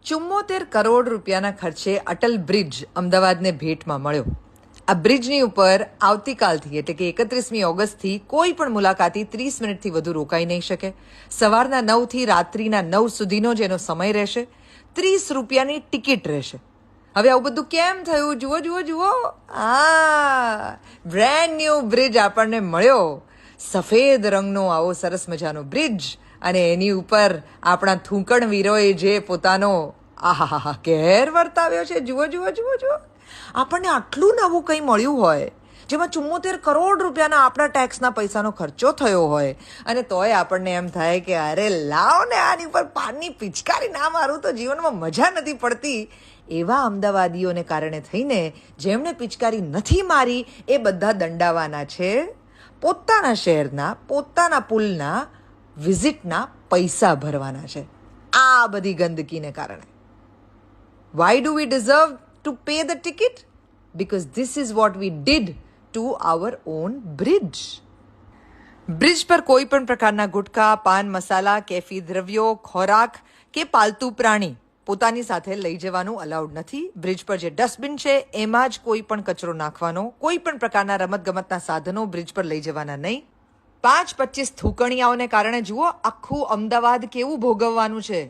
74 કરોડ રૂપિયાના ખર્ચે અટલ બ્રિજ અમદાવાદને ભેટમાં મળ્યો. આ બ્રિજની ઉપર આવતીકાલથી એટલે કે 31મી ઓગસ્ટથી કોઈ પણ મુલાકાતી 30 મિનિટથી વધુ રોકાઈ નહીં શકે. સવારના 9થી રાત્રિના 9 સુધીનો જ એનો સમય રહેશે. 30 રૂપિયાની ટિકિટ રહેશે. હવે આવું બધું કેમ થયું? જુઓ જુઓ જુઓ, બ્રેન્ડ ન્યૂ બ્રિજ આપણને મળ્યો. સફેદ રંગનો આવો સરસ મજાનો બ્રિજ, અને એની ઉપર આપણા થૂંકણ વીરોએ જે પોતાનો આહાહા કેર વર્તાવ્યો છે. જુઓ જુઓ જુઓ જુઓ, આપણને આટલું નવું કંઈ મળ્યું હોય જેમાં 74 કરોડ રૂપિયાના આપણા ટેક્સના પૈસાનો ખર્ચો થયો હોય, અને તોય આપણને એમ થાય કે અરે લાવ ને આની ઉપર પાનની પિચકારી ના મારું તો જીવનમાં મજા નથી પડતી. એવા અમદાવાદીઓને કારણે થઈને જેમણે પિચકારી નથી મારી એ બધા દંડાવાના છે. પોતાના શહેરના પોતાના પુલના વિઝિટના પૈસા ભરવાના છે આ બધી ગંદકીને કારણે. Why do we deserve to pay the ticket? Because this is what we did to our own bridge. Bridge પર કોઈ પણ પ્રકારના ગુટકા, પાન મસાલા, કેફી દ્રવ્યો, ખોરાક કે પાલતુ પ્રાણી પોતાની સાથે લઈ જવાનું અલાઉડ નથી. બ્રિજ પર જે ડસ્ટબિન છે એમાં જ કોઈ પણ કચરો નાખવાનો. કોઈ પણ પ્રકારના રમતગમતના સાધનો બ્રિજ પર લઈ જવાના નહીં. 5-25 થૂકણીયાઓને કારણે જુઓ આખું અમદાવાદ કેવું ભોગવવાનું છે.